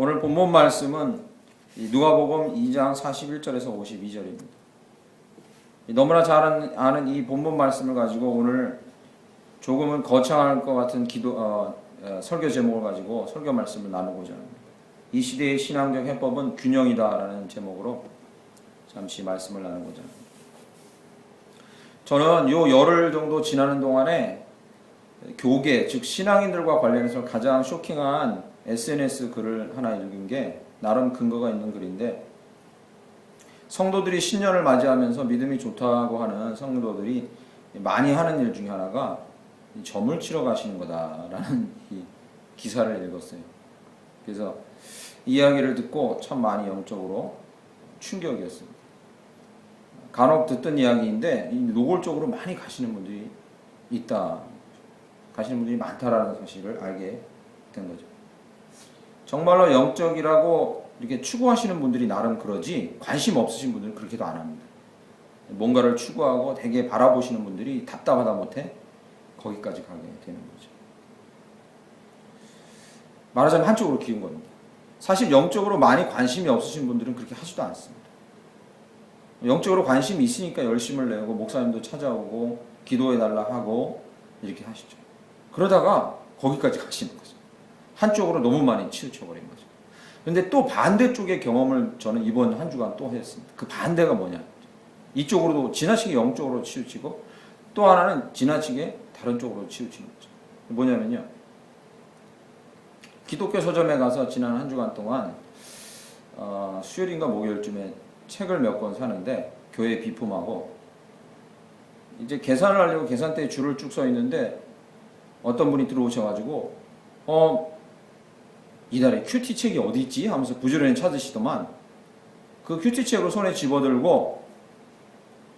오늘 본문 말씀은 누가복음 2장 41절에서 52절입니다. 너무나 잘 아는 이 본문 말씀을 가지고 오늘 조금은 거창할 것 같은 설교 제목을 가지고 설교 말씀을 나누고자 합니다. 이 시대의 신앙적 해법은 균형이다라는 제목으로 잠시 말씀을 나누고자 합니다. 저는 요 열흘 정도 지나는 동안에 교계, 즉 신앙인들과 관련해서 가장 쇼킹한 SNS 글을 하나 읽은 게 나름 근거가 있는 글인데, 성도들이 신년을 맞이하면서 믿음이 좋다고 하는 성도들이 많이 하는 일 중에 하나가 점을 치러 가시는 거다라는 이 기사를 읽었어요. 그래서 이야기를 듣고 참 많이 영적으로 충격이었습니다. 간혹 듣던 이야기인데 노골적으로 많이 가시는 분들이 있다, 가시는 분들이 많다라는 사실을 알게 된 거죠. 정말로 영적이라고 이렇게 추구하시는 분들이 나름 그러지, 관심 없으신 분들은 그렇게도 안 합니다. 뭔가를 추구하고 되게 바라보시는 분들이 답답하다 못해 거기까지 가게 되는 거죠. 말하자면 한쪽으로 기운 겁니다. 사실 영적으로 많이 관심이 없으신 분들은 그렇게 하지도 않습니다. 영적으로 관심이 있으니까 열심을 내고 목사님도 찾아오고 기도해달라 하고 이렇게 하시죠. 그러다가 거기까지 가시는 거죠. 한쪽으로 너무 많이 치우쳐버린 거죠. 그런데 또 반대쪽의 경험을 저는 이번 한 주간 또 했습니다. 그 반대가 뭐냐, 이쪽으로도 지나치게 영적으로 치우치고 또 하나는 지나치게 다른 쪽으로 치우치는 거죠. 뭐냐면요, 기독교 서점에 가서 지난 한 주간 동안 수요일인가 목요일쯤에 책을 몇 권 사는데, 교회 비품하고 이제 계산을 하려고 계산대에 줄을 쭉 서 있는데 어떤 분이 들어오셔가지고 이달에 큐티 책이 어디 있지 하면서 부지런히 찾으시더만, 그 큐티 책을 손에 집어들고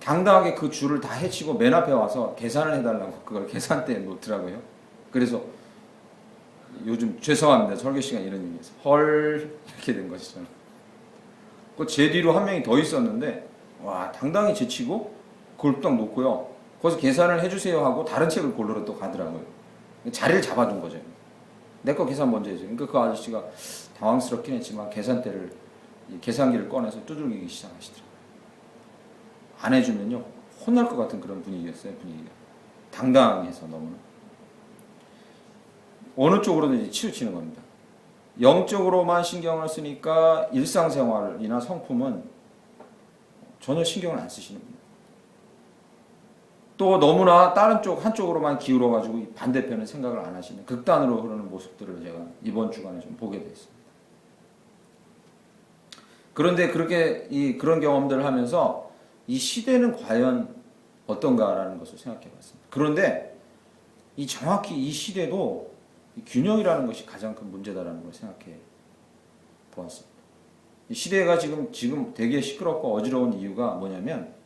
당당하게 그 줄을 다 헤치고 맨 앞에 와서 계산을 해달라고 그걸 계산대에 놓더라고요. 그래서 요즘 죄송합니다, 설교 시간 이런 의미에서 헐 이렇게 된 것이죠. 제 뒤로 한 명이 더 있었는데, 와, 당당히 제치고 그걸 딱 놓고요, 거기서 계산을 해주세요 하고 다른 책을 고르러 또 가더라고요. 자리를 잡아준 거죠. 내 거 계산 먼저 해줘. 그러니까 그 아저씨가 당황스럽긴 했지만 계산기를 꺼내서 두들기기 시작하시더라고요. 안 해주면요 혼날 것 같은 그런 분위기였어요. 분위기가 당당해서 너무나 어느 쪽으로든지 치우치는 겁니다. 영적으로만 신경을 쓰니까 일상생활이나 성품은 전혀 신경을 안 쓰시는 분이에요. 또 너무나 다른 쪽 한쪽으로만 기울어가지고 반대편은 생각을 안 하시는 극단으로 흐르는 모습들을 제가 이번 주간에 좀 보게 됐습니다. 그런데 그런 경험들을 하면서 이 시대는 과연 어떤가라는 것을 생각해 봤습니다. 그런데 정확히 이 시대도 균형이라는 것이 가장 큰 문제다라는 걸 생각해 보았습니다. 이 시대가 지금 되게 시끄럽고 어지러운 이유가 뭐냐면,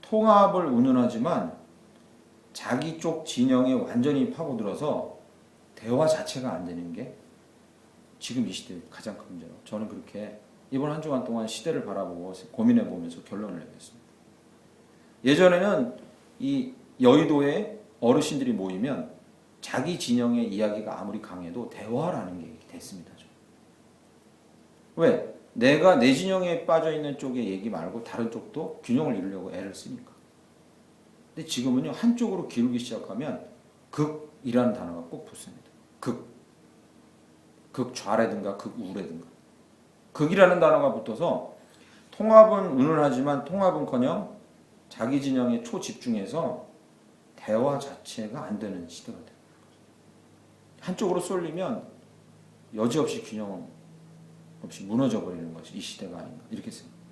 통합을 운운하지만 자기 쪽 진영에 완전히 파고들어서 대화 자체가 안 되는 게 지금 이 시대의 가장 큰 문제라고 저는 그렇게 이번 한 주간 동안 시대를 바라보고 고민해 보면서 결론을 내렸습니다. 예전에는 이 여의도에 어르신들이 모이면 자기 진영의 이야기가 아무리 강해도 대화라는 게 됐습니다. 왜? 내가 내 진영에 빠져있는 쪽의 얘기 말고 다른 쪽도 균형을 이루려고 애를 쓰니까. 근데 지금은요, 한쪽으로 기울기 시작하면 극이라는 단어가 꼭 붙습니다. 극좌라든가 극우라든가. 극이라는 단어가 붙어서 통합은 운운하지만 통합은커녕 자기 진영에 초집중해서 대화 자체가 안 되는 시대가 됩니다. 한쪽으로 쏠리면 여지없이 균형 없이 무너져 버리는 것이 이 시대가 아닌가 이렇게 생각합니다.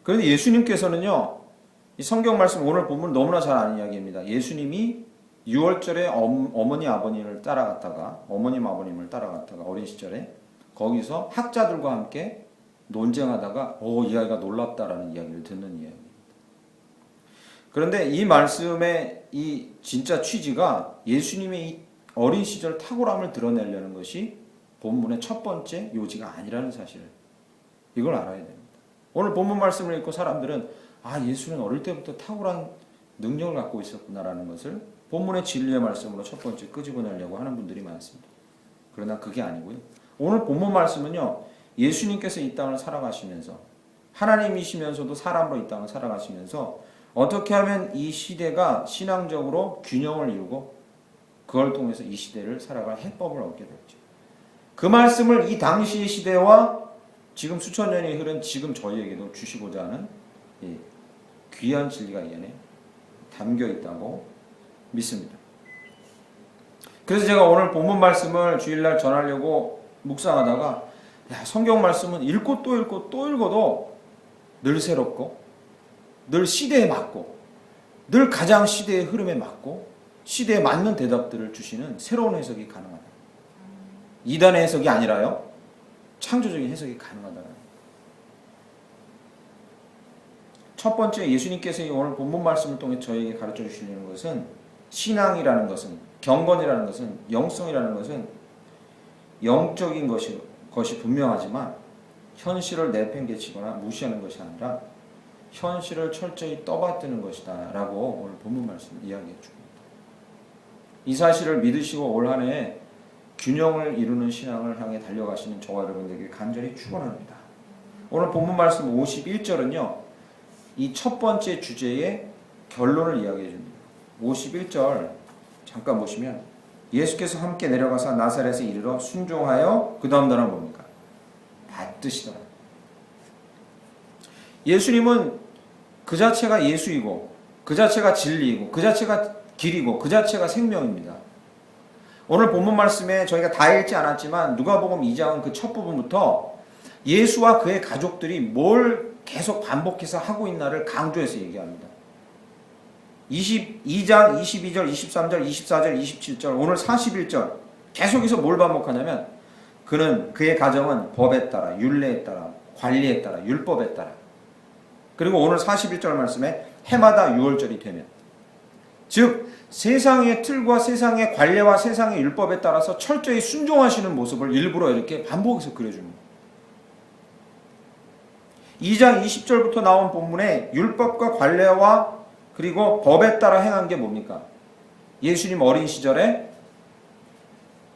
그런데 예수님께서는요, 이 성경 말씀 오늘 보면 너무나 잘 아는 이야기입니다. 예수님이 6월절에 어머님 아버님을 따라갔다가 어린 시절에 거기서 학자들과 함께 논쟁하다가 이 아이가 놀랍다라는 이야기를 듣는 이야기입니다. 그런데 이 말씀의 이 진짜 취지가 예수님의 이 어린 시절 탁월함을 드러내려는 것이 본문의 첫 번째 요지가 아니라는 사실을, 이걸 알아야 됩니다. 오늘 본문 말씀을 읽고 사람들은 예수는 어릴 때부터 탁월한 능력을 갖고 있었구나라는 것을 본문의 진리의 말씀으로 첫 번째 끄집어내려고 하는 분들이 많습니다. 그러나 그게 아니고요. 오늘 본문 말씀은요. 예수님께서 이 땅을 살아가시면서 하나님이시면서도 사람으로 이 땅을 살아가시면서 어떻게 하면 이 시대가 신앙적으로 균형을 이루고 그걸 통해서 이 시대를 살아갈 해법을 얻게 됐죠. 그 말씀을 이 당시의 시대와 지금 수천 년이 흐른 지금 저희에게도 주시고자 하는 귀한 진리가 이 안에 담겨 있다고 믿습니다. 그래서 제가 오늘 본문 말씀을 주일날 전하려고 묵상하다가 성경 말씀은 읽고 또 읽고 또 읽어도 늘 새롭고 늘 시대에 맞고 늘 가장 시대의 흐름에 맞고 시대에 맞는 대답들을 주시는 새로운 해석이 가능하다. 이단의 해석이 아니라요. 창조적인 해석이 가능하다. 첫 번째 예수님께서 오늘 본문 말씀을 통해 저에게 가르쳐 주시는 것은 신앙이라는 것은 경건이라는 것은 영성이라는 것은 영적인 것이 분명하지만 현실을 내팽개치거나 무시하는 것이 아니라 현실을 철저히 떠받드는 것이다 라고 오늘 본문 말씀을 이야기해 줍니다. 이 사실을 믿으시고 올 한 해 균형을 이루는 신앙을 향해 달려가시는 저와 여러분들에게 간절히 축원합니다. 오늘 본문 말씀 51절은요. 이 첫 번째 주제의 결론을 이야기해 줍니다. 51절 잠깐 보시면 예수께서 함께 내려가서 나사렛에 이르러 순종하여 그 다음 단어는 뭡니까? 받드시더라. 예수님은 그 자체가 예수이고 그 자체가 진리이고 그 자체가 길이고 그 자체가 생명입니다. 오늘 본문 말씀에 저희가 다 읽지 않았지만 누가복음 2장은 그 첫 부분부터 예수와 그의 가족들이 뭘 계속 반복해서 하고 있나를 강조해서 얘기합니다. 22장, 22절, 23절, 24절, 27절, 오늘 41절 계속해서 뭘 반복하냐면 그의 가정은 법에 따라, 율례에 따라, 관리에 따라, 율법에 따라 그리고 오늘 41절 말씀에 해마다 6월절이 되면 즉 세상의 틀과 세상의 관례와 세상의 율법에 따라서 철저히 순종하시는 모습을 일부러 이렇게 반복해서 그려줍니다. 2장 20절부터 나온 본문에 율법과 관례와 그리고 법에 따라 행한 게 뭡니까? 예수님 어린 시절에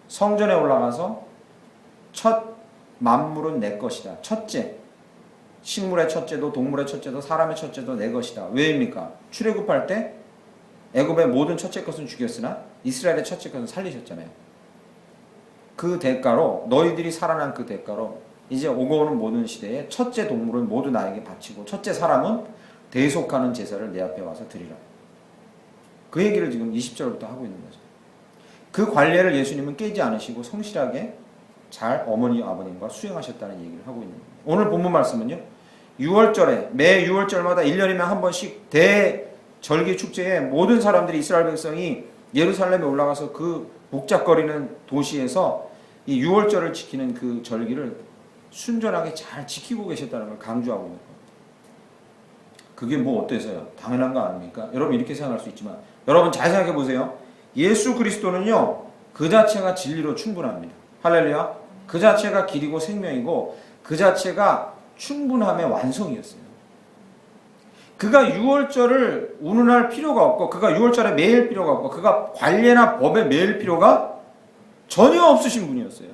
성전에 올라가서 첫 만물은 내 것이다. 첫째. 식물의 첫째도 동물의 첫째도 사람의 첫째도 내 것이다. 왜입니까? 출애굽할 때 애굽의 모든 첫째 것은 죽였으나 이스라엘의 첫째 것은 살리셨잖아요. 그 대가로 너희들이 살아난 그 대가로 이제 오고 오는 모든 시대에 첫째 동물은 모두 나에게 바치고 첫째 사람은 대속하는 제사를 내 앞에 와서 드리라. 그 얘기를 지금 20절부터 하고 있는 거죠. 그 관례를 예수님은 깨지 않으시고 성실하게 잘 어머니 아버님과 수행하셨다는 얘기를 하고 있는 겁니다. 오늘 본문 말씀은요. 6월절에 매 6월절마다 1년이면 한 번씩 대절기 축제에 모든 사람들이 이스라엘 백성이 예루살렘에 올라가서 그 복잡거리는 도시에서 이 6월절을 지키는 그 절기를 순전하게 잘 지키고 계셨다는 걸 강조하고 있는 겁니다. 그게 뭐 어때서요? 당연한 거 아닙니까? 여러분 이렇게 생각할 수 있지만 여러분 잘 생각해 보세요. 예수 그리스도는요. 그 자체가 진리로 충분합니다. 할렐루야. 그 자체가 길이고 생명이고 그 자체가 충분함의 완성이었어요. 그가 6월절을 운운할 필요가 없고 그가 6월절에 매일 필요가 없고 그가 관례나 법에 매일 필요가 전혀 없으신 분이었어요.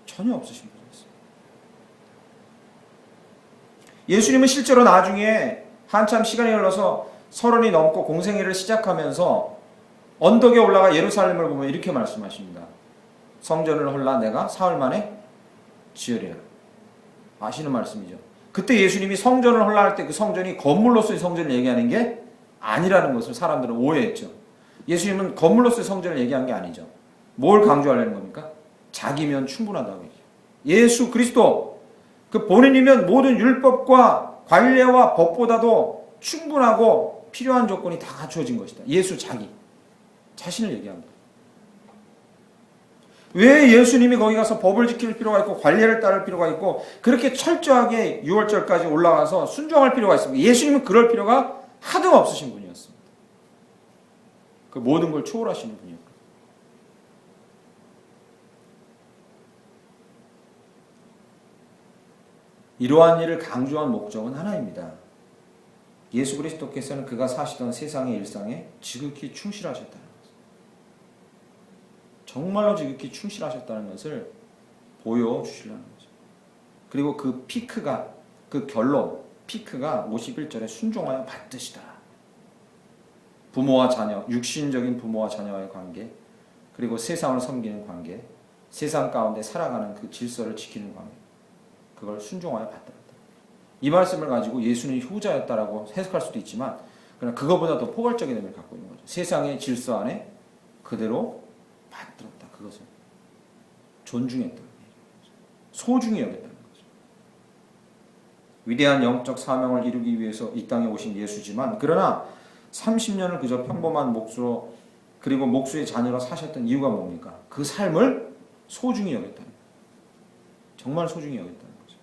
전혀 없으신 분이었어요. 예수님은 실제로 나중에 한참 시간이 흘러서 30이 넘고 공생애를 시작하면서 언덕에 올라가 예루살렘을 보면 이렇게 말씀하십니다. 성전을 헐라 내가 사흘 만에 지으리라. 아시는 말씀이죠. 그때 예수님이 성전을 헐라 할 때 그 성전이 건물로서의 성전을 얘기하는 게 아니라는 것을 사람들은 오해했죠. 예수님은 건물로서의 성전을 얘기한 게 아니죠. 뭘 강조하려는 겁니까? 자기면 충분하다고 얘기해요. 예수 그리스도 그 본인이면 모든 율법과 관례와 법보다도 충분하고 필요한 조건이 다 갖추어진 것이다. 예수 자신을 얘기합니다. 왜 예수님이 거기 가서 법을 지킬 필요가 있고 관례를 따를 필요가 있고 그렇게 철저하게 6월절까지 올라가서 순종할 필요가 있습니까? 예수님은 그럴 필요가 하등 없으신 분이었습니다. 그 모든 걸 초월하시는 분이었고 이러한 일을 강조한 목적은 하나입니다. 예수 그리스도께서는 그가 사시던 세상의 일상에 지극히 충실하셨다는 것입니다. 정말로 지극히 충실하셨다는 것을 보여주시려는 거죠. 그리고 그 피크가, 그 결론, 피크가 51절에 순종하여 받으시다. 부모와 자녀, 육신적인 부모와 자녀와의 관계, 그리고 세상을 섬기는 관계, 세상 가운데 살아가는 그 질서를 지키는 관계, 그걸 순종하여 받더라. 이 말씀을 가지고 예수는 효자였다라고 해석할 수도 있지만, 그러나 그거보다 더 포괄적인 의미를 갖고 있는 거죠. 세상의 질서 안에 그대로 받들었다. 그것을 존중했다. 소중히 여겼다는 거죠. 위대한 영적 사명을 이루기 위해서 이 땅에 오신 예수지만, 그러나 30년을 그저 평범한 목수로, 그리고 목수의 자녀로 사셨던 이유가 뭡니까? 그 삶을 소중히 여겼다는 거예요. 정말 소중히 여겼다는 거죠.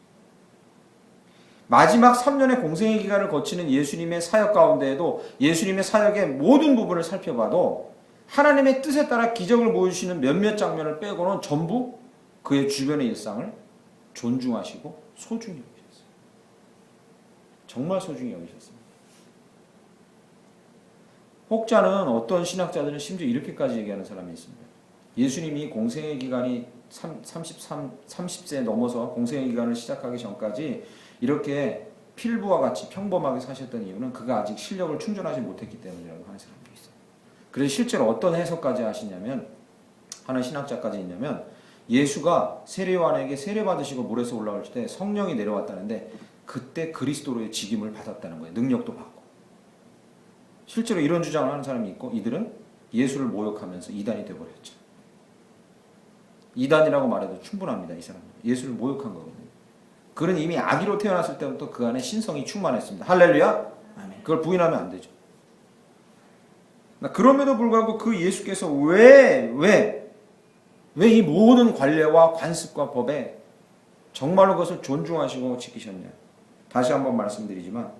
마지막 3년의 공생의 기간을 거치는 예수님의 사역 가운데에도 예수님의 사역의 모든 부분을 살펴봐도 하나님의 뜻에 따라 기적을 보여주시는 몇몇 장면을 빼고는 전부 그의 주변의 일상을 존중하시고 소중히 여기셨어요. 정말 소중히 여기셨습니다. 혹자는, 어떤 신학자들은 심지어 이렇게까지 얘기하는 사람이 있습니다. 예수님이 공생의 기간이 30세 넘어서 공생의 기간을 시작하기 전까지 이렇게 필부와 같이 평범하게 사셨던 이유는 그가 아직 실력을 충전하지 못했기 때문이라고 하는 사람도 있어요. 그래서 실제로 어떤 해석까지 하시냐면, 하는 신학자까지 있냐면, 예수가 세례요한에게 세례 받으시고 물에서 올라올 때 성령이 내려왔다는데 그때 그리스도로의 직임을 받았다는 거예요. 능력도 받고. 실제로 이런 주장을 하는 사람이 있고, 이들은 예수를 모욕하면서 이단이 되어버렸죠. 이단이라고 말해도 충분합니다. 이 사람은 예수를 모욕한 거거든요. 그는 이미 아기로 태어났을 때부터 그 안에 신성이 충만했습니다. 할렐루야. 아멘. 그걸 부인하면 안 되죠. 그럼에도 불구하고 그 예수께서 왜 이 모든 관례와 관습과 법에 정말로 그것을 존중하시고 지키셨냐. 다시 한번 말씀드리지만,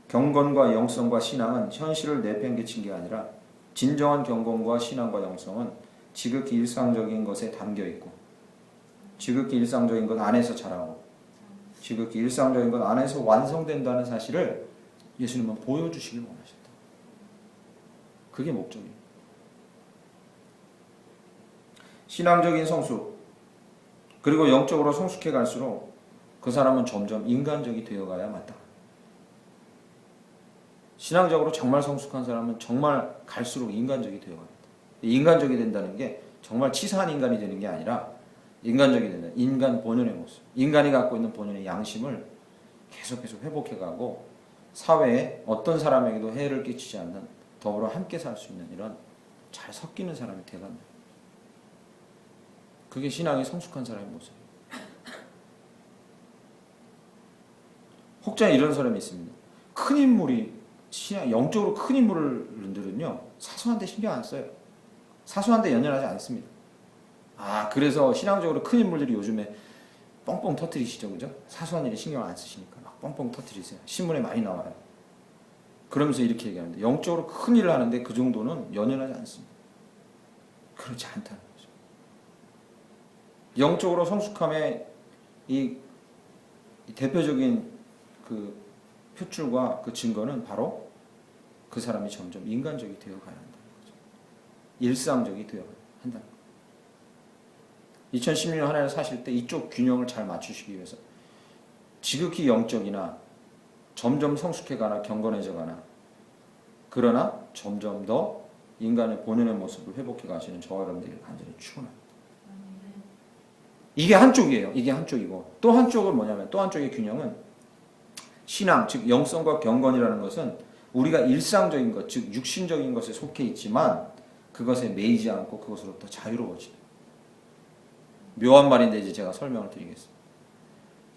경건과 영성과 신앙은 현실을 내팽개친 게 아니라, 진정한 경건과 신앙과 영성은 지극히 일상적인 것에 담겨 있고, 지극히 일상적인 것 안에서 자라고, 지극히 일상적인 것 안에서 완성된다는 사실을 예수님은 보여주시길 원하셨다. 그게 목적이에요. 신앙적인 성숙, 그리고 영적으로 성숙해 갈수록 그 사람은 점점 인간적이 되어가야 마땅합니다. 신앙적으로 정말 성숙한 사람은 정말 갈수록 인간적이 되어갑니다. 인간적이 된다는 게 정말 치사한 인간이 되는 게 아니라, 인간적이 된다. 인간 본연의 모습, 인간이 갖고 있는 본연의 양심을 계속해서 회복해가고 사회에 어떤 사람에게도 해를 끼치지 않는, 더불어 함께 살 수 있는 이런 잘 섞이는 사람이 되어갑니다. 그게 신앙이 성숙한 사람의 모습이에요. 혹자는 이런 사람이 있습니다. 큰 인물이, 영적으로 큰 인물들은요, 사소한 데 신경 안 써요. 사소한 데 연연하지 않습니다. 그래서 신앙적으로 큰 인물들이 요즘에 뻥뻥 터뜨리시죠, 그죠? 사소한 일에 신경 안 쓰시니까 막 뻥뻥 터뜨리세요. 신문에 많이 나와요. 그러면서 이렇게 얘기하는데, 영적으로 큰 일을 하는데 그 정도는 연연하지 않습니다. 그렇지 않다는 거죠. 영적으로 성숙함의 이 대표적인 그 표출과 그 증거는 바로 그 사람이 점점 인간적이 되어가야 한다는 거죠. 일상적이 되어야 한다는 거죠. 2016년 한 해를 사실 때 이쪽 균형을 잘 맞추시기 위해서 지극히 영적이나 점점 성숙해가나 경건해져가나, 그러나 점점 더 인간의 본연의 모습을 회복해 가시는 저와 여러분들이 간절히 축원합니다. 이게 한쪽이에요. 이게 한쪽이고, 또 한쪽은 뭐냐면, 또 한쪽의 균형은 신앙, 즉 영성과 경건이라는 것은 우리가 일상적인 것, 즉 육신적인 것에 속해 있지만 그것에 매이지 않고 그것으로부터 자유로워지는, 묘한 말인데 이제 제가 설명을 드리겠습니다.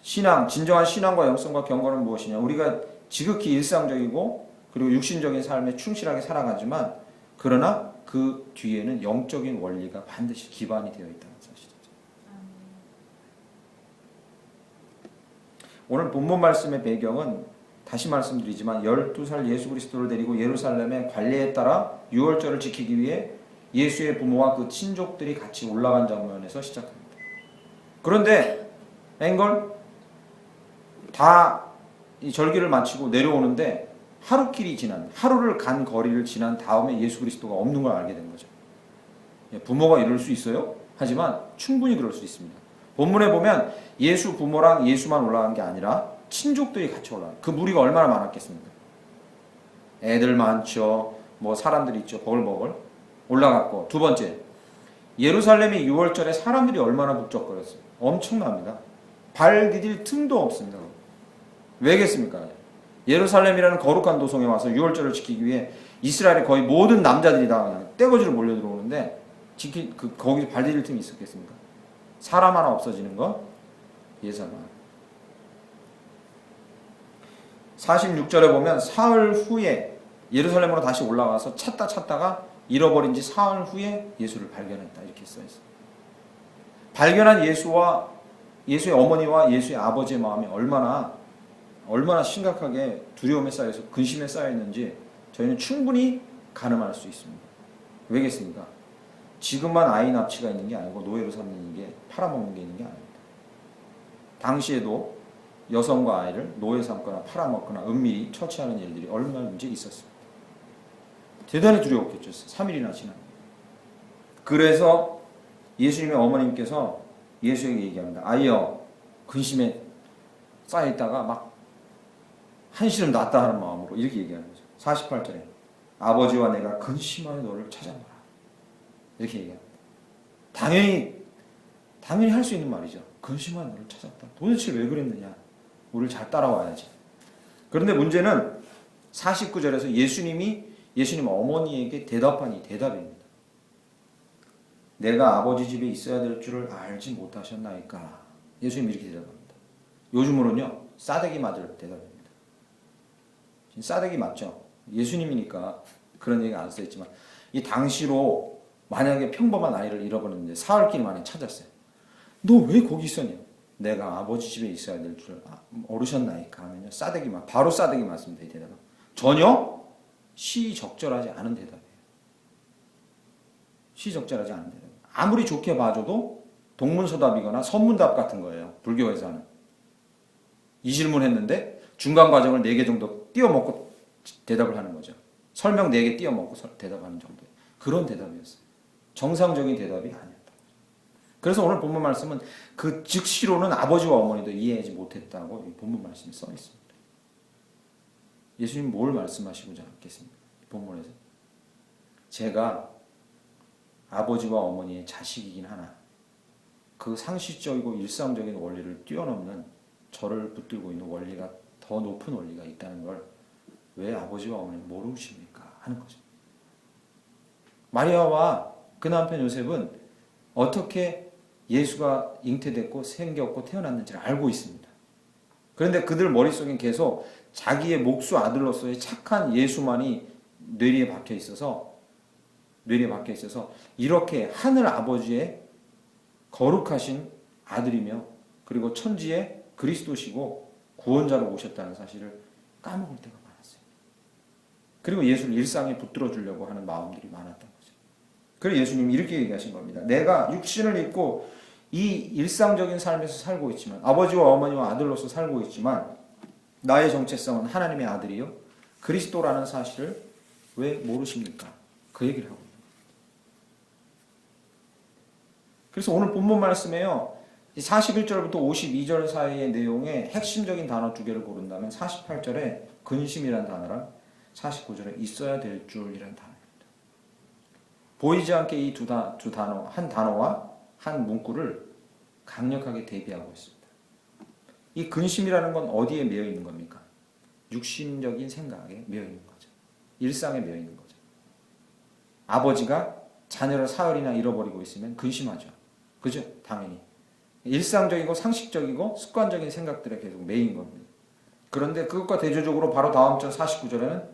신앙, 진정한 신앙과 영성과 경건은 무엇이냐? 우리가 지극히 일상적이고 그리고 육신적인 삶에 충실하게 살아가지만, 그러나 그 뒤에는 영적인 원리가 반드시 기반이 되어 있다는 사실이죠. 오늘 본문 말씀의 배경은 다시 말씀드리지만 12살 예수 그리스도를 데리고 예루살렘의 관례에 따라 유월절을 지키기 위해 예수의 부모와 그 친족들이 같이 올라간 장면에서 시작합니다. 그런데 앵걸 다 이 절기를 마치고 내려오는데 하루를 간 거리를 지난 다음에 예수 그리스도가 없는 걸 알게 된 거죠. 부모가 이럴 수 있어요? 하지만 충분히 그럴 수 있습니다. 본문에 보면 예수 부모랑 예수만 올라간 게 아니라 친족들이 같이 올라간, 그 무리가 얼마나 많았겠습니까? 애들 많죠. 뭐 사람들이 있죠. 버글버글 올라갔고, 두 번째, 예루살렘이 6월절에 사람들이 얼마나 북적거렸어요. 엄청납니다. 발 디딜 틈도 없습니다. 왜겠습니까? 예루살렘이라는 거룩한 도성에 와서 6월절을 지키기 위해 이스라엘의 거의 모든 남자들이 다 그냥 떼거지로 몰려 들어오는데 거기서 발 디딜 틈이 있었겠습니까? 사람 하나 없어지는 거 예상만. 46절에 보면 사흘 후에 예루살렘으로 다시 올라가서 찾다가 잃어버린 지 사흘 후에 예수를 발견했다, 이렇게 써있어요. 발견한 예수의 어머니와 예수의 아버지의 마음이 얼마나 심각하게 두려움에 쌓여서 근심에 쌓여있는지 저희는 충분히 가늠할 수 있습니다. 왜겠습니까? 지금만 아이 납치가 있는 게 아니고 노예로 삼는 게, 팔아먹는 게 있는 게 아닙니다. 당시에도 여성과 아이를 노예 삼거나 팔아먹거나 은밀히 처치하는 일들이 얼마든지 있었습니다. 대단히 두려웠겠죠. 3일이나 지난. 그래서 예수님의 어머님께서 예수에게 얘기합니다. 아이여, 근심에 쌓여있다가 막 한시름 났다 하는 마음으로 이렇게 얘기하는 거죠. 48절에 아버지와 내가 근심하여 너를 찾아보라, 이렇게 얘기합니다. 당연히 할 수 있는 말이죠. 근심하여 너를 찾았다. 도대체 왜 그랬느냐? 우리를 잘 따라와야지. 그런데 문제는 49절에서 예수님 어머니에게 대답한 이 대답입니다. 내가 아버지 집에 있어야 될 줄을 알지 못하셨나이까? 예수님이 이렇게 대답합니다. 요즘으로는요, 싸대기 맞을 대답입니다. 싸대기 맞죠? 예수님이니까 그런 얘기가 안 써있지만, 이 당시로 만약에 평범한 아이를 잃어버렸는데 사흘길 만에 찾았어요. 너 왜 거기 있었냐? 내가 아버지 집에 있어야 될 줄을 모르셨나이까? 하면요, 바로 싸대기 맞습니다. 이 대답은 전혀 시적절하지 않은 대답이에요. 시적절하지 않은 대답. 아무리 좋게 봐줘도 동문서답이거나 선문답 같은 거예요. 불교에서 하는. 이 질문했는데 중간 과정을 4개 정도 띄워먹고 대답을 하는 거죠. 설명 4개 띄워먹고 대답하는 정도. 그런 대답이었어요. 정상적인 대답이 아니었다. 그래서 오늘 본문 말씀은 그 즉시로는 아버지와 어머니도 이해하지 못했다고 이 본문 말씀에 써 있습니다. 예수님 뭘 말씀하시고자 했겠습니까? 본문에서 제가 아버지와 어머니의 자식이긴 하나 그 상식적이고 일상적인 원리를 뛰어넘는 저를 붙들고 있는 원리가, 더 높은 원리가 있다는 걸 왜 아버지와 어머니는 모르십니까? 하는 거죠. 마리아와 그 남편 요셉은 어떻게 예수가 잉태됐고 생겼고 태어났는지를 알고 있습니다. 그런데 그들 머릿속엔 계속 자기의 목수 아들로서의 착한 예수만이 뇌리에 박혀 있어서 이렇게 하늘 아버지의 거룩하신 아들이며 그리고 천지의 그리스도시고 구원자로 오셨다는 사실을 까먹을 때가 많았어요. 그리고 예수를 일상에 붙들어 주려고 하는 마음들이 많았던 거죠. 그래서 예수님이 이렇게 얘기하신 겁니다. 내가 육신을 입고 이 일상적인 삶에서 살고 있지만, 아버지와 어머니와 아들로서 살고 있지만 나의 정체성은 하나님의 아들이요 그리스도라는 사실을 왜 모르십니까? 그 얘기를 하고 있습니다. 그래서 오늘 본문 말씀에요, 41절부터 52절 사이의 내용의 핵심적인 단어 2개를 고른다면 48절에 근심이라는 단어랑 49절에 있어야 될 줄이라는 단어입니다. 보이지 않게 이 두 단어, 한 단어와 한 문구를 강력하게 대비하고 있습니다. 이 근심이라는 건 어디에 매여 있는 겁니까? 육신적인 생각에 매여 있는 거죠. 일상에 매여 있는 거죠. 아버지가 자녀를 사흘이나 잃어버리고 있으면 근심하죠. 그죠? 당연히. 일상적이고 상식적이고 습관적인 생각들에 계속 매인 겁니다. 그런데 그것과 대조적으로 바로 다음 절 49절에는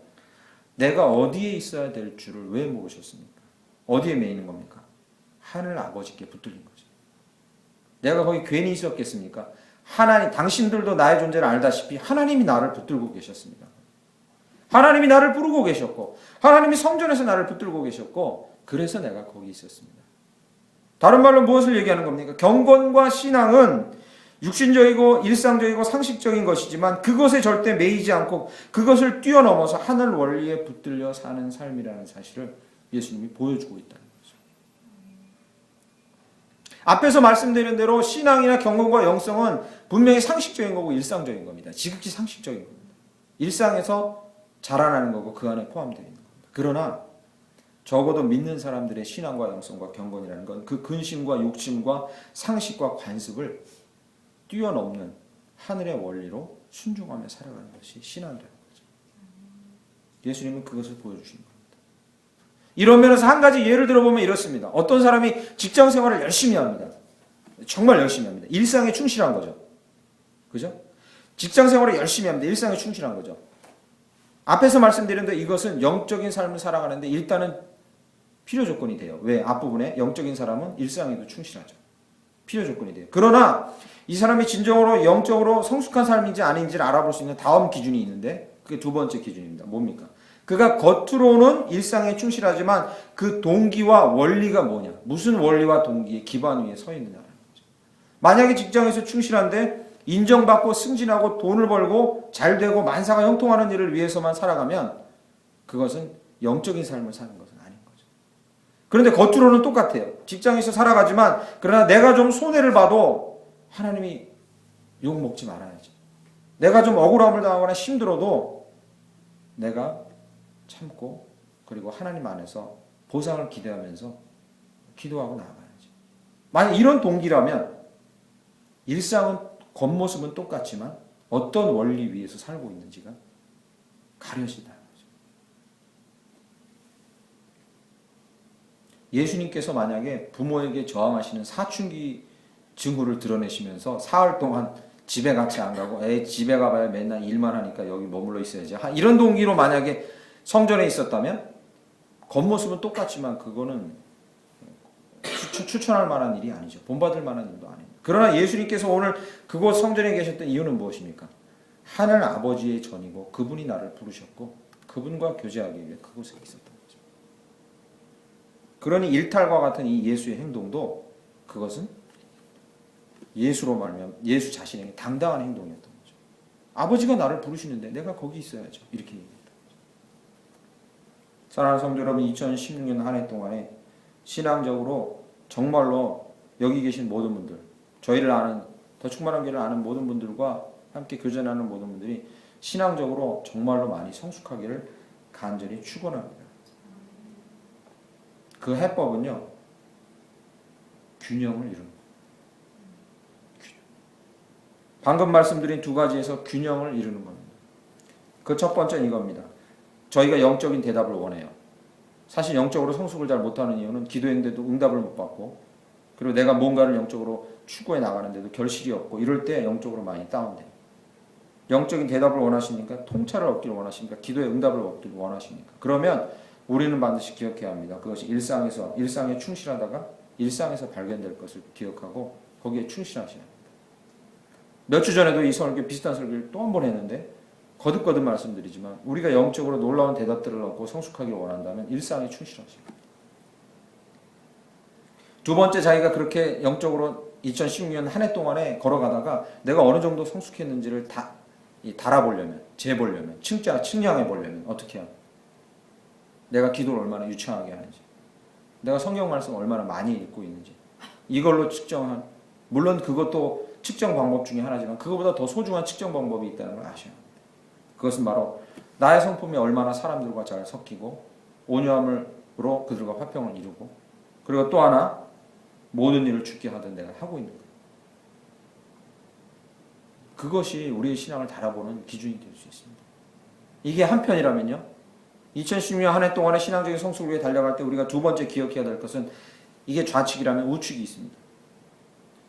내가 어디에 있어야 될 줄을 왜 모르셨습니까? 어디에 매이는 겁니까? 하늘 아버지께 붙들린 거죠. 내가 거기 괜히 있었겠습니까? 하나님, 당신들도 나의 존재를 알다시피 하나님이 나를 붙들고 계셨습니다. 하나님이 나를 부르고 계셨고 하나님이 성전에서 나를 붙들고 계셨고 그래서 내가 거기 있었습니다. 다른 말로 무엇을 얘기하는 겁니까? 경건과 신앙은 육신적이고 일상적이고 상식적인 것이지만 그것에 절대 매이지 않고 그것을 뛰어넘어서 하늘 원리에 붙들려 사는 삶이라는 사실을 예수님이 보여주고 있다는 거죠. 앞에서 말씀드린 대로 신앙이나 경건과 영성은 분명히 상식적인 거고 일상적인 겁니다. 지극히 상식적인 겁니다. 일상에서 자라나는 거고 그 안에 포함되어 있는 겁니다. 그러나 적어도 믿는 사람들의 신앙과 영성과 경건이라는 건 그 근심과 욕심과 상식과 관습을 뛰어넘는 하늘의 원리로 순종하며 살아가는 것이 신앙이라는 거죠. 예수님은 그것을 보여주시는 겁니다. 이런 면에서 한 가지 예를 들어보면 이렇습니다. 어떤 사람이 직장 생활을 열심히 합니다. 정말 열심히 합니다. 일상에 충실한 거죠. 그죠? 직장 생활을 열심히 합니다. 일상에 충실한 거죠. 앞에서 말씀드렸는데 이것은 영적인 삶을 살아가는데 일단은 필요 조건이 돼요. 왜? 앞부분에 영적인 사람은 일상에도 충실하죠. 필요 조건이 돼요. 그러나 이 사람이 진정으로 영적으로 성숙한 삶인지 아닌지를 알아볼 수 있는 다음 기준이 있는데 그게 두 번째 기준입니다. 뭡니까? 그가 겉으로는 일상에 충실하지만 그 동기와 원리가 뭐냐? 무슨 원리와 동기의 기반 위에 서 있느냐라는 거죠. 만약에 직장에서 충실한데 인정받고 승진하고 돈을 벌고 잘되고 만사가 형통하는 일을 위해서만 살아가면 그것은 영적인 삶을 사는 것은 아닌 거죠. 그런데 겉으로는 똑같아요. 직장에서 살아가지만 그러나 내가 좀 손해를 봐도 하나님이 욕 먹지 말아야지. 내가 좀 억울함을 당하거나 힘들어도 내가 참고 그리고 하나님 안에서 보상을 기대하면서 기도하고 나아가야지. 만약 이런 동기라면 일상은 겉모습은 똑같지만 어떤 원리 위에서 살고 있는지가 가려진다는 거죠. 예수님께서 만약에 부모에게 저항하시는 사춘기 증후를 드러내시면서 사흘 동안 집에 같이 안 가고 집에 가봐야 맨날 일만 하니까 여기 머물러 있어야지 이런 동기로 만약에 성전에 있었다면 겉모습은 똑같지만 그거는 추천할 만한 일이 아니죠. 본받을 만한 일도 아닙니다. 그러나 예수님께서 오늘 그곳 성전에 계셨던 이유는 무엇입니까? 하늘 아버지의 전이고 그분이 나를 부르셨고 그분과 교제하기 위해 그곳에 있었던 거죠. 그러니 일탈과 같은 이 예수의 행동도 그것은 예수로 말하면 예수 자신에게 당당한 행동이었던 거죠. 아버지가 나를 부르시는데 내가 거기 있어야죠. 이렇게 얘기합니다. 사랑하는 성도 여러분, 2016년 한 해 동안에 신앙적으로 정말로 여기 계신 모든 분들, 저희를 아는 더 충만한 교회를 아는 모든 분들과 함께 교제하는 모든 분들이 신앙적으로 정말로 많이 성숙하기를 간절히 축원합니다. 그 해법은요, 균형을 이루는 거예요. 방금 말씀드린 두 가지에서 균형을 이루는 겁니다. 그 첫 번째는 이겁니다. 저희가 영적인 대답을 원해요. 사실 영적으로 성숙을 잘 못하는 이유는 기도했는데도 응답을 못 받고 그리고 내가 뭔가를 영적으로 추구해 나가는데도 결실이 없고 이럴 때 영적으로 많이 다운돼요. 영적인 대답을 원하시니까 통찰을 얻기를 원하십니까? 기도의 응답을 얻기를 원하십니까? 그러면 우리는 반드시 기억해야 합니다. 그것이 일상에 충실하다가 일상에서 발견될 것을 기억하고 거기에 충실하셔야 합니다. 몇 주 전에도 이 설교 비슷한 설교를 또 한 번 했는데 거듭거듭 말씀드리지만 우리가 영적으로 놀라운 대답들을 얻고 성숙하기를 원한다면 일상에 충실하시고 두 번째 자기가 그렇게 영적으로 2016년 한 해 동안에 걸어가다가 내가 어느 정도 성숙했는지를 다 달아보려면 재보려면 측량해보려면 어떻게 해야 내가 기도를 얼마나 유창하게 하는지 내가 성경 말씀 얼마나 많이 읽고 있는지 이걸로 측정한 물론 그것도 측정 방법 중에 하나지만 그거보다 더 소중한 측정 방법이 있다는 걸 아셔야 합니다. 그것은 바로 나의 성품이 얼마나 사람들과 잘 섞이고 온유함으로 그들과 화평을 이루고 그리고 또 하나 모든 일을 죽게 하던 내가 하고 있는 거예요. 그것이 우리의 신앙을 달아보는 기준이 될 수 있습니다. 이게 한편이라면요. 2016년 한 해 동안의 신앙적인 성숙을 위해 달려갈 때 우리가 두 번째 기억해야 될 것은 이게 좌측이라면 우측이 있습니다.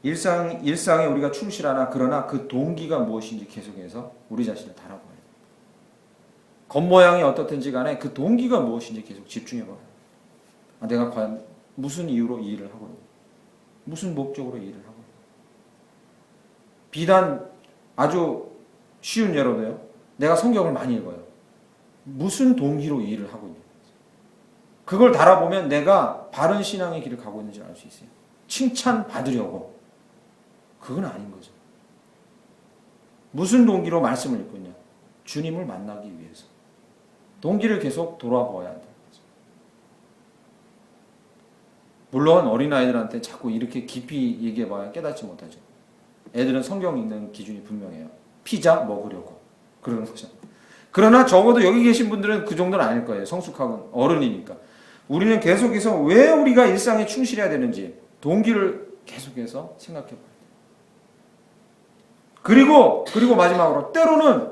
일상에 우리가 충실하나 그러나 그 동기가 무엇인지 계속해서 우리 자신을 달아봐야 돼요. 겉모양이 어떻든지 간에 그 동기가 무엇인지 계속 집중해봐요. 내가 과연 무슨 이유로 이 일을 하고 있는가? 무슨 목적으로 이 일을 하고 있는가? 비단 아주 쉬운 예로도요. 내가 성경을 많이 읽어요. 무슨 동기로 이 일을 하고 있는가? 그걸 달아보면 내가 바른 신앙의 길을 가고 있는지 알 수 있어요. 칭찬받으려고. 그건 아닌 거죠. 무슨 동기로 말씀을 읽고 있냐? 주님을 만나기 위해서. 동기를 계속 돌아보아야 한다는 거죠. 물론 어린아이들한테 자꾸 이렇게 깊이 얘기해봐야 깨닫지 못하죠. 애들은 성경 읽는 기준이 분명해요. 피자 먹으려고 그러는 거죠. 그러나 적어도 여기 계신 분들은 그 정도는 아닐 거예요. 성숙한 어른이니까. 우리는 계속해서 왜 우리가 일상에 충실해야 되는지 동기를 계속해서 생각해 봐야 돼요. 그리고 마지막으로 때로는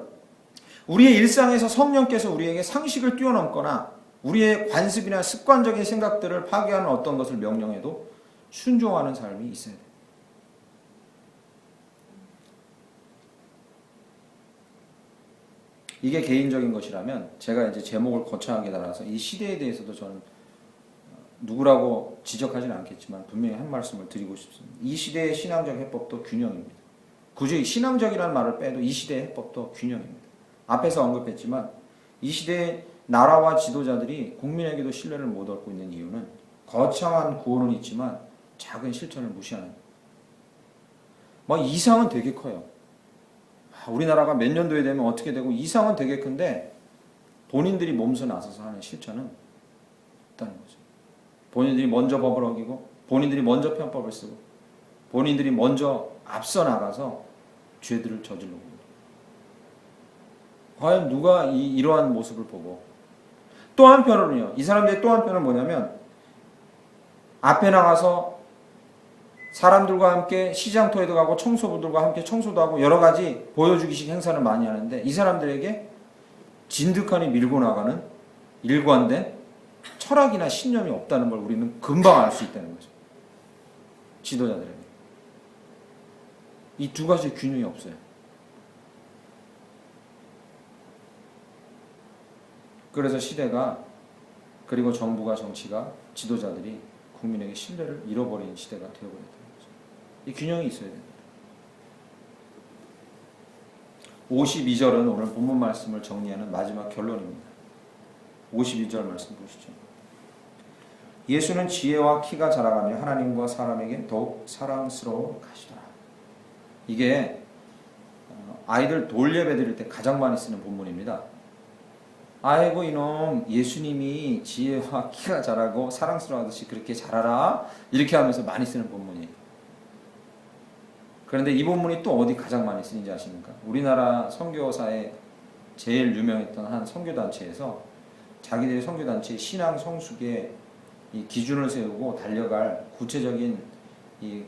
우리의 일상에서 성령께서 우리에게 상식을 뛰어넘거나 우리의 관습이나 습관적인 생각들을 파괴하는 어떤 것을 명령해도 순종하는 삶이 있어야 돼요. 이게 개인적인 것이라면 제가 이제 제목을 거창하게 달아서 이 시대에 대해서도 저는 누구라고 지적하지는 않겠지만 분명히 한 말씀을 드리고 싶습니다. 이 시대의 신앙적 해법도 균형입니다. 굳이 신앙적이라는 말을 빼도 이 시대의 해법도 균형입니다. 앞에서 언급했지만 이 시대의 나라와 지도자들이 국민에게도 신뢰를 못 얻고 있는 이유는 거창한 구호는 있지만 작은 실천을 무시하는 이상은 되게 커요. 우리나라가 몇 년도에 되면 어떻게 되고 이상은 되게 큰데 본인들이 몸소 나서서 하는 실천은 없다는 거죠. 본인들이 먼저 법을 어기고 본인들이 먼저 편법을 쓰고 본인들이 먼저 앞서 나가서 죄들을 저질러 옵니다. 과연 누가 이러한 모습을 보고 또 한편으로는요. 이 사람들의 또 한편은 뭐냐면 앞에 나가서 사람들과 함께 시장터에도 가고 청소부들과 함께 청소도 하고 여러 가지 보여주기식 행사를 많이 하는데 이 사람들에게 진득하니 밀고 나가는 일관된 철학이나 신념이 없다는 걸 우리는 금방 알 수 있다는 거죠. 지도자들에게. 이 두 가지 균형이 없어요. 그래서 시대가 그리고 정부가 정치가 지도자들이 국민에게 신뢰를 잃어버린 시대가 되어버렸다는 거죠. 이 균형이 있어야 됩니다. 52절은 오늘 본문 말씀을 정리하는 마지막 결론입니다. 52절 말씀 보시죠. 예수는 지혜와 키가 자라가며 하나님과 사람에게 더욱 사랑스러워 가시더라. 이게 아이들 돌예배 드릴 때 가장 많이 쓰는 본문입니다. 아이고 이놈 예수님이 지혜와 키가 자라고 사랑스러워하듯이 그렇게 자라라 이렇게 하면서 많이 쓰는 본문이에요. 그런데 이 본문이 또 어디 가장 많이 쓰는지 아십니까? 우리나라 선교사에 제일 유명했던 한 선교단체에서 자기들의 선교단체의 신앙 성숙의 이 기준을 세우고 달려갈 구체적인 이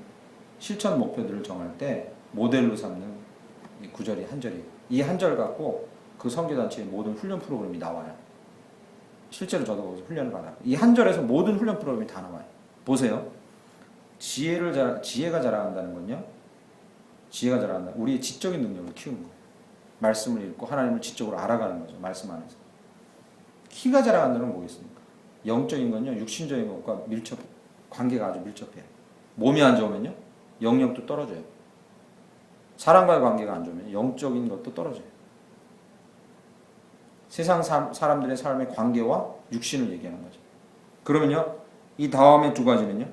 실천 목표들을 정할 때 모델로 삼는 이 구절이 한 절이에요. 이 한 절 갖고 그 선교단체의 모든 훈련 프로그램이 나와요. 실제로 저도 거기서 훈련을 받아요. 이 한 절에서 모든 훈련 프로그램이 다 나와요. 보세요. 지혜가 자라간다는 건요. 지혜가 자라간다. 우리의 지적인 능력을 키우는 거예요. 말씀을 읽고 하나님을 지적으로 알아가는 거죠. 말씀 안에서. 키가 자라간다는 건 뭐겠습니까? 영적인 건요. 육신적인 것과 관계가 아주 밀접해요. 몸이 안 좋으면요. 영역도 떨어져요. 사람과의 관계가 안 좋으면 영적인 것도 떨어져요. 세상 사람들의 삶의 관계와 육신을 얘기하는 거죠. 그러면요. 이 다음에 두 가지는요.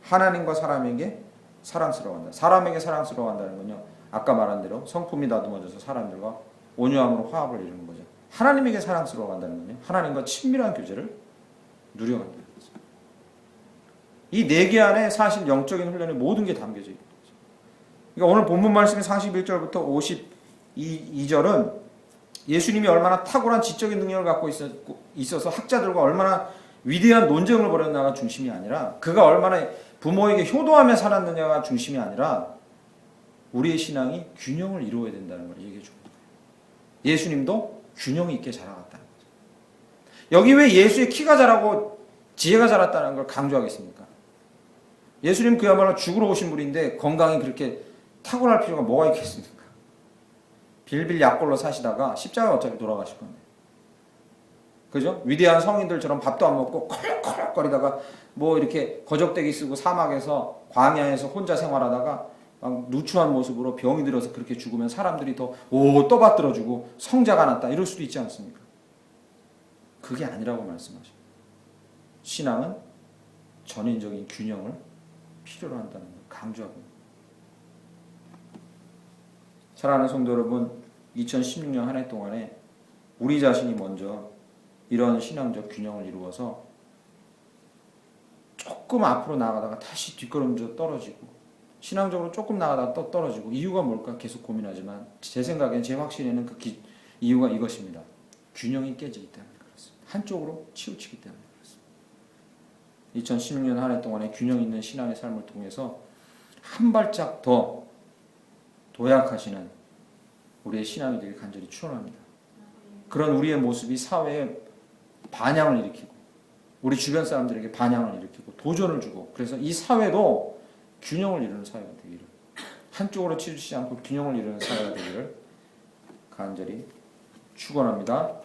하나님과 사람에게 사랑스러워한다. 사람에게 사랑스러워한다는 건요. 아까 말한 대로 성품이 다듬어져서 사람들과 온유함으로 화합을 이루는 거죠. 하나님에게 사랑스러워한다는 건요. 하나님과 친밀한 교제를 누려간다는 거죠. 이 네 개 안에 사실 영적인 훈련의 모든 게 담겨져 있는 거죠. 그러니까 오늘 본문 말씀의 41절부터 52절은 예수님이 얼마나 탁월한 지적인 능력을 갖고 있어서 학자들과 얼마나 위대한 논쟁을 벌였나가 중심이 아니라 그가 얼마나 부모에게 효도하며 살았느냐가 중심이 아니라 우리의 신앙이 균형을 이루어야 된다는 걸 얘기해 줍니다. 예수님도 균형이 있게 자라갔다는 거죠. 여기 왜 예수의 키가 자라고 지혜가 자랐다는 걸 강조하겠습니까? 예수님 그야말로 죽으러 오신 분인데 건강이 그렇게 탁월할 필요가 뭐가 있겠습니까? 빌빌 약골로 사시다가 십자가에 어차피 돌아가실 건데. 그죠? 위대한 성인들처럼 밥도 안 먹고 콜록콜록거리다가 뭐 이렇게 거적대기 쓰고 사막에서 광야에서 혼자 생활하다가 막 누추한 모습으로 병이 들어서 그렇게 죽으면 사람들이 더 떠받들어주고 성자가 났다 이럴 수도 있지 않습니까? 그게 아니라고 말씀하십니다. 신앙은 전인적인 균형을 필요로 한다는 걸 강조하고 있습니다. 사랑하는 성도 여러분, 2016년 한 해 동안에 우리 자신이 먼저 이런 신앙적 균형을 이루어서 조금 앞으로 나가다가 다시 뒷걸음져 떨어지고 신앙적으로 조금 나가다가 또 떨어지고 이유가 뭘까 계속 고민하지만 제 생각엔 제 확신에는 이유가 이것입니다. 균형이 깨지기 때문에 그렇습니다. 한쪽으로 치우치기 때문에 그렇습니다. 2016년 한 해 동안에 균형 있는 신앙의 삶을 통해서 한 발짝 더 도약하시는 우리의 신앙이 되길 간절히 축원합니다. 그런 우리의 모습이 사회에 반향을 일으키고 우리 주변 사람들에게 반향을 일으키고 도전을 주고 그래서 이 사회도 균형을 이루는 사회가 되기를 한쪽으로 치우치지 않고 균형을 이루는 사회가 되기를 간절히 축원합니다.